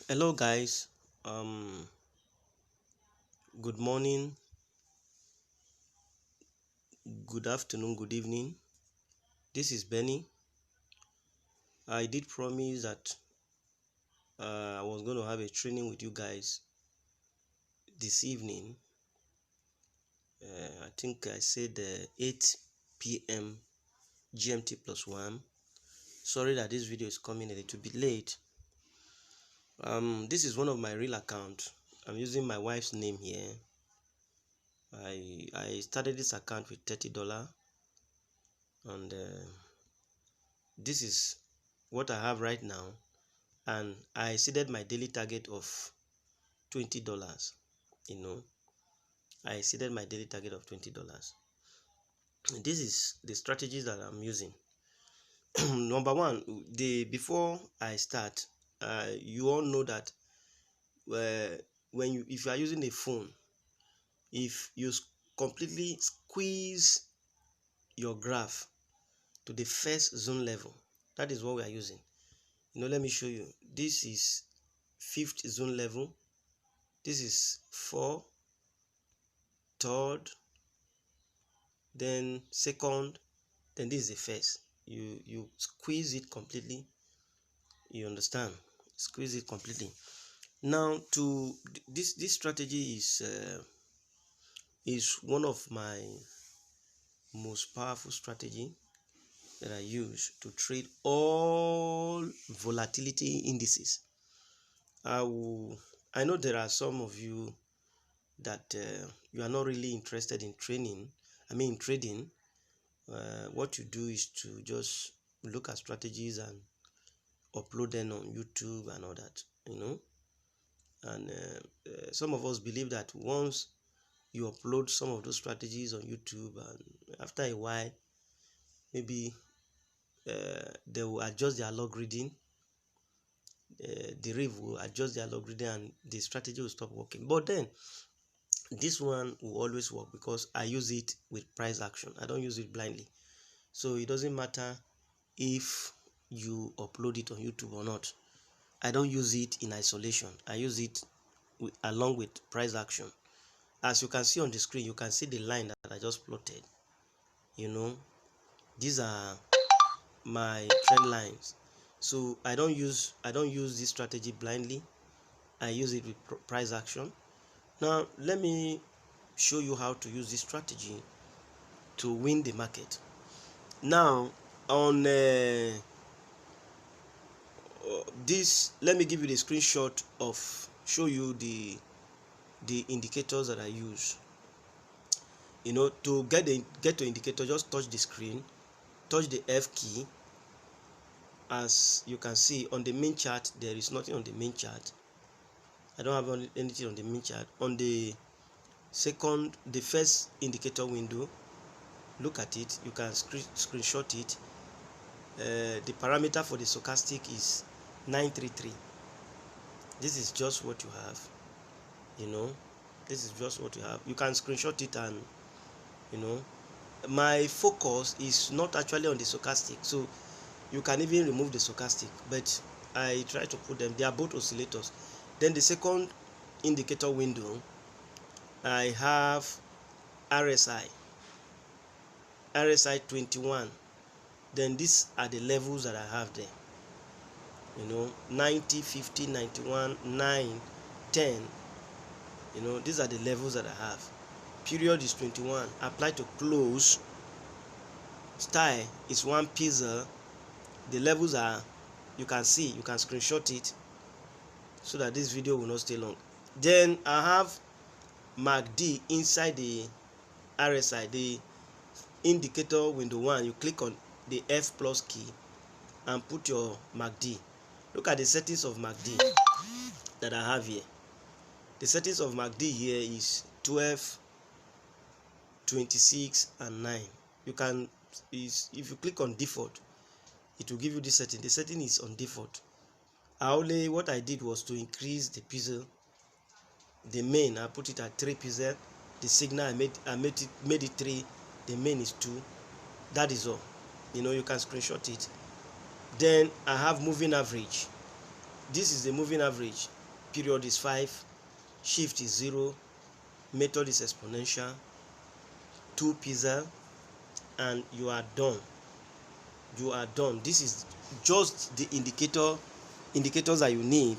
Hello guys, um good morning, good afternoon, good evening. This is Benny. I did promise that I was going to have a training with you guys this evening. I think I said 8 p.m. GMT plus 1. Sorry that this video is coming a little bit late. This is one of my real accounts. I'm using my wife's name here. I started this account with $30, and this is what I have right now, and I exceeded my daily target of $20. I exceeded my daily target of $20. This is the strategies that I'm using. Number one, before I start, you all know that if you are using a phone, if you completely squeeze your graph to the first zone level, that is what we are using. Let me show you. This is fifth zone level. This is 4, third, then second, then this is the first. You squeeze it completely. You understand? Squeeze it completely. Now, to this strategy is one of my most powerful strategy that I use to trade all volatility indices. I know there are some of you that you are not really interested in trading. What you do is to just look at strategies and upload them on YouTube and all that, and some of us believe that once you upload some of those strategies on YouTube, and after a while maybe they will adjust their algorithm. Deriv will adjust their algorithm and the strategy will stop working. But then this one will always work because I use it with price action. I don't use it blindly. So it doesn't matter if you upload it on YouTube or not. I don't use it in isolation. I use it along with price action. As you can see on the screen, you can see the line that I just plotted. These are my trend lines. So I don't use this strategy blindly. I use it with price action. Now let me show you how to use this strategy to win the market. Now on this, let me give you the screenshot of show you the indicators that I use. To get to indicator, just touch the screen, touch the F key. As you can see on the main chart, there is nothing on the main chart. I don't have anything on the main chart. On the first indicator window, look at it. You can screenshot it. The parameter for the stochastic is 933. This is just what you have. This is just what you have. You can screenshot it, and my focus is not actually on the stochastic, so you can even remove the stochastic, but I try to put them. They are both oscillators. Then the second indicator window, I have RSI 21. Then these are the levels that I have there. 90, 50, 91, 9, 10. These are the levels that I have. Period is 21. Apply to close. Style is 1 pixel. The levels are, you can see, you can screenshot it so that this video will not stay long. Then I have MACD inside the RSI, the indicator window 1. You click on the F plus key and put your MACD. Look at the settings of MACD that I have here. The settings of MACD here is 12, 26, and 9. If you click on default, it will give you this setting. The setting is on default. What I did was to increase the pixel. The main, I put it at 3 pixel. The signal, I made it 3. The main is 2. That is all. You can screenshot it. Then I have moving average. This is the moving average. Period is 5, shift is 0, method is exponential, 2 pizza, and you are done. You are done. This is just the indicators that you need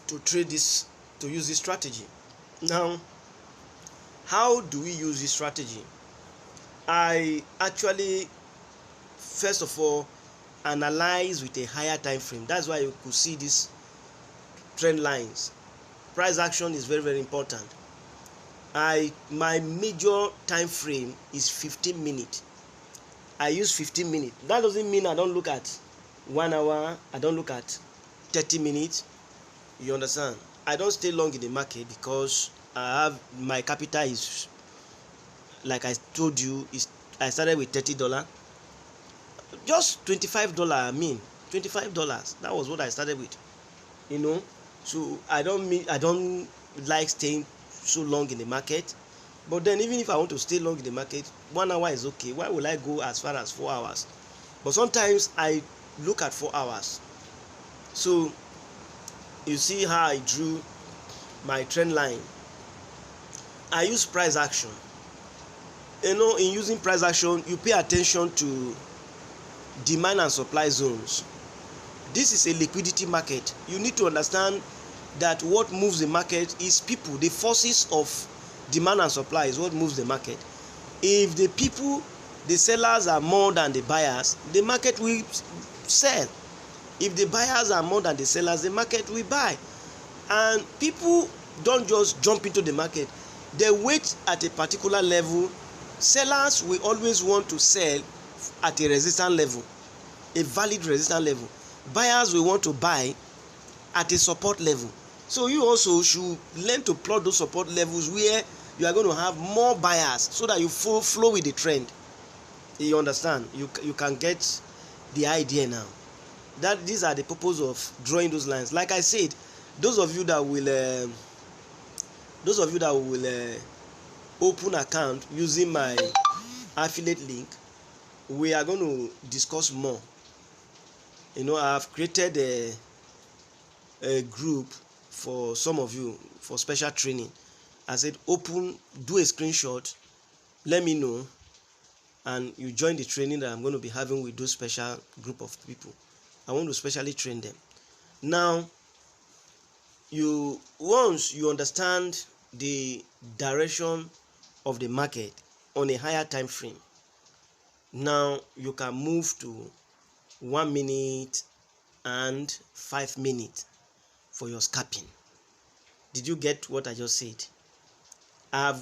to trade this, to use this strategy. Now, how do we use this strategy? I actually, first of all, analyze with a higher time frame. That's why you could see these trend lines. Price action is very, very important. My major time frame is 15 minutes. I use 15 minutes. That doesn't mean I don't look at 1 hour, I don't look at 30 minutes. You understand? I don't stay long in the market because I have my capital is, like I told you, is I started with $30. Just $25, I mean $25. That was what I started with. You know, so I don't like staying so long in the market. But then even if I want to stay long in the market, 1 hour is okay. Why will I go as far as 4 hours? But sometimes I look at 4 hours. So you see how I drew my trend line. I use price action. You know, in using price action, you pay attention to demand and supply zones. This is a liquidity market. You need to understand that what moves the market is people. The forces of demand and supply is what moves the market. If the people, the sellers are more than the buyers, the market will sell. If the buyers are more than the sellers, the market will buy. And people don't just jump into the market. They wait at a particular level. Sellers will always want to sell at a resistance level, a valid resistance level. Buyers will want to buy at a support level. So you also should learn to plot those support levels where you are going to have more buyers, so that you flow with the trend. You understand? You can get the idea now. That these are the purpose of drawing those lines. Like I said, those of you that will open account using my affiliate link, we are going to discuss more. You know, I have created a group for some of you for special training. I said open, do a screenshot, let me know, and you join the training that I'm going to be having with those special group of people. I want to specially train them. Now, once you understand the direction of the market on a higher time frame, now you can move to 1 minute and 5 minutes for your scalping. Did you get what I just said?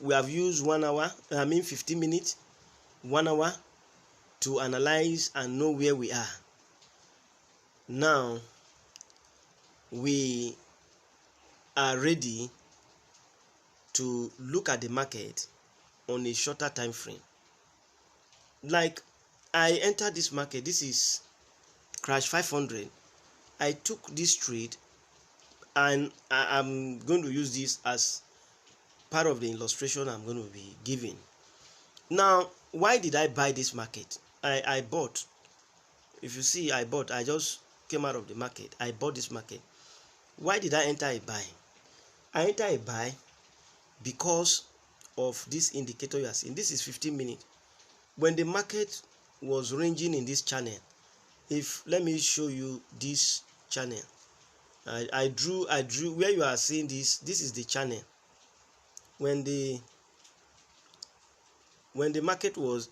We have used 1 hour, 15 minutes, 1 hour to analyze and know where we are. Now we are ready to look at the market on a shorter time frame. Like, I entered this market, this is crash 500. I took this trade, and I'm going to use this as part of the illustration I'm going to be giving. Now, why did I buy this market? I bought. If you see, I just came out of the market. I bought this market. Why did I enter a buy? I enter a buy because of this indicator you are seeing. This is 15 minutes. When the market was ranging in this channel, let me show you this channel. I drew where you are seeing this is the channel. When the market was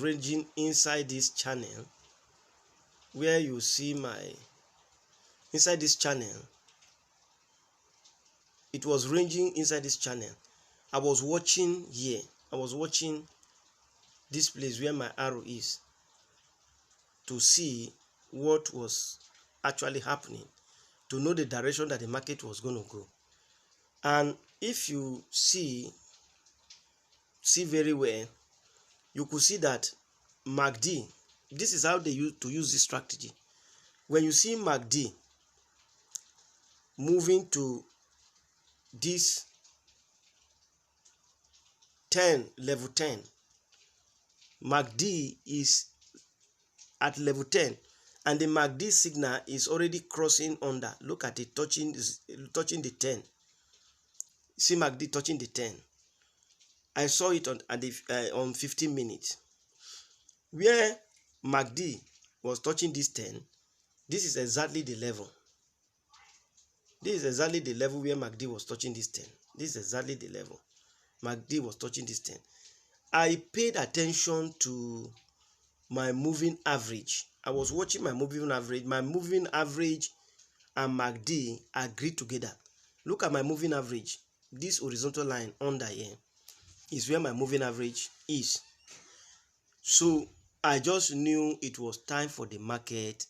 ranging inside this channel, where you see inside this channel, it was ranging inside this channel. I was watching here. I was watching this place where my arrow is, to see what was actually happening, to know the direction that the market was going to go. And if you see very well, you could see that MACD, this is how they use this strategy. When you see MACD moving to this level 10, MACD is at level 10, and the MACD signal is already crossing under. Look at it, touching the 10. See MACD touching the 10. I saw it on 15 minutes. Where MACD was touching this 10, this is exactly the level. This is exactly the level where MACD was touching this 10. This is exactly the level. MACD was touching this 10. I paid attention to my moving average. I was watching my moving average. My moving average and MACD agreed together. Look at my moving average. This horizontal line under here is where my moving average is. So I just knew it was time for the market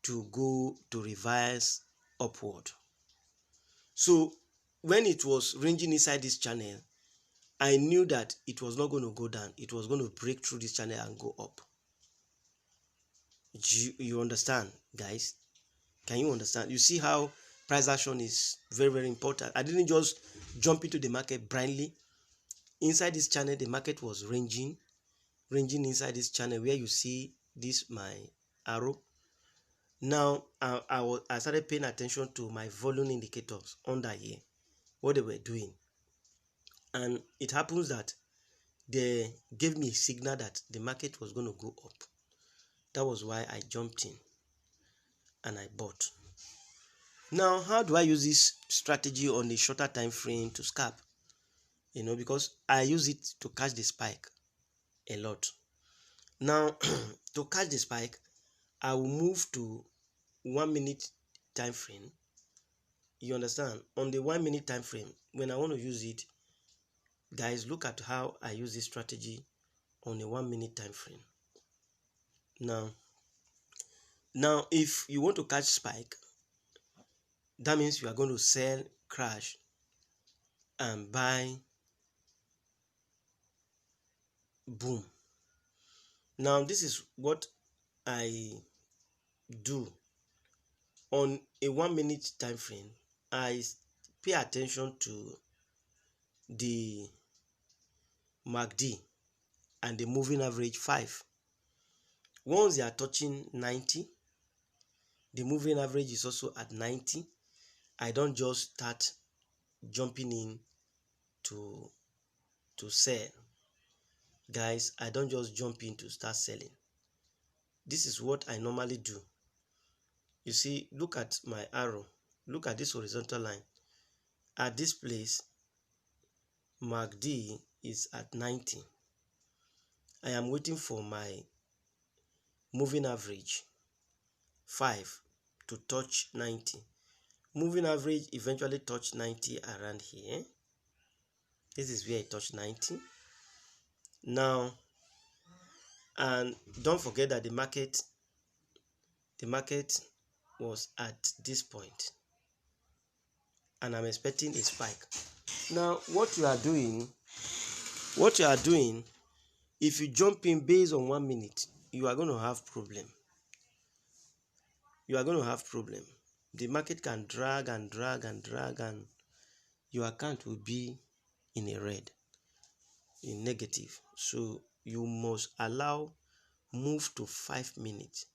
to go to reverse upward. So when it was ranging inside this channel, I knew that it was not going to go down. It was going to break through this channel and go up. You understand, guys? Can you understand? You see how price action is very, very important. I didn't just jump into the market blindly. Inside this channel, the market was ranging inside this channel where you see this my arrow. Now I started paying attention to my volume indicators under here, what they were doing, and it happens that they gave me a signal that the market was going to go up. That was why I jumped in and I bought. Now, how do I use this strategy on a shorter time frame to scalp? Because I use it to catch the spike a lot. Now, to catch the spike, I will move to 1 minute time frame. You understand? On the 1 minute time frame, when I want to use it, guys, look at how I use this strategy on a 1 minute time frame. Now, if you want to catch spike, that means you are going to sell, crash, and buy, boom. Now, this is what I do on a 1 minute time frame. I pay attention to the MACD and the moving average 5. Once they are touching 90, the moving average is also at 90. I don't just start jumping in to sell. Guys, I don't just jump in to start selling. This is what I normally do. You see, look at my arrow. Look at this horizontal line. At this place, MACD is at 90. I am waiting for my moving average 5 to touch 90. Moving average eventually touched 90 around here. This is where it touched 90. Now, and don't forget that the market was at this point, and I'm expecting a spike. Now, what you are doing, if you jump in based on 1 minute, you are going to have problem. The market can drag and your account will be in a red, in negative. So you must allow move to 5 minutes.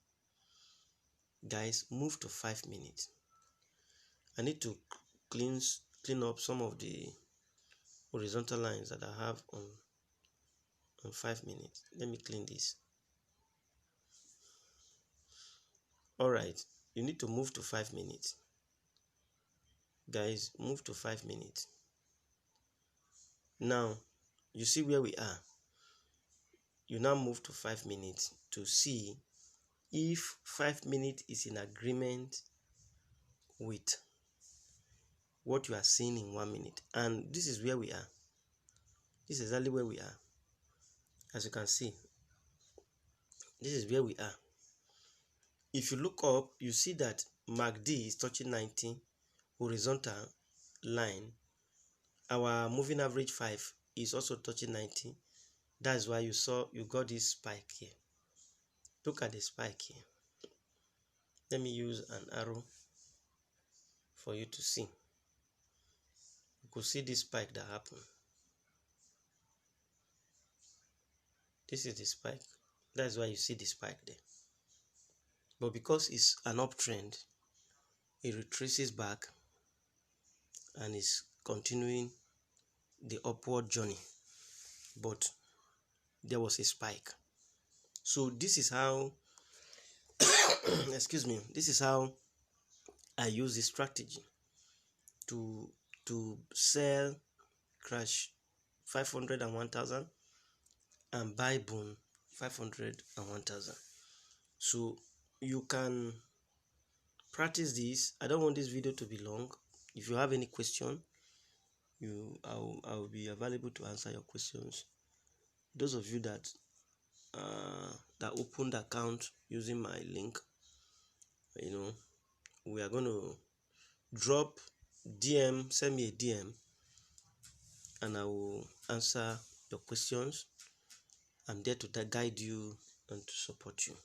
Guys, move to 5 minutes. I need to clean up some of the horizontal lines that I have on 5 minutes. Let me clean this. All right, you need to move to 5 minutes. Guys, move to 5 minutes. Now, you see where we are. You now move to 5 minutes to see if 5 minutes is in agreement with what you are seeing in 1 minute. And this is where we are. This is exactly where we are. As you can see, this is where we are. If you look up, you see that MACD is touching 90, horizontal line. Our moving average 5 is also touching 90. That's why you got this spike here. Look at the spike here. Let me use an arrow for you to see. You could see this spike that happened. This is the spike. That's why you see the spike there. but because it's an uptrend, it retraces back and is continuing the upward journey, but there was a spike. So this is how excuse me, this is how I use this strategy to sell crash 500 and 1000 and buy boom 500 and 1000. So you can practice this. I don't want this video to be long. If you have any question, I'll be available to answer your questions. Those of you that opened account using my link, we are going to drop DM, send me a DM, and I will answer your questions. I'm there to guide you and to support you.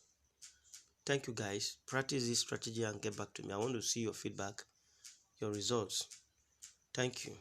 Thank you guys. Practice this strategy and get back to me. I want to see your feedback, your results. Thank you.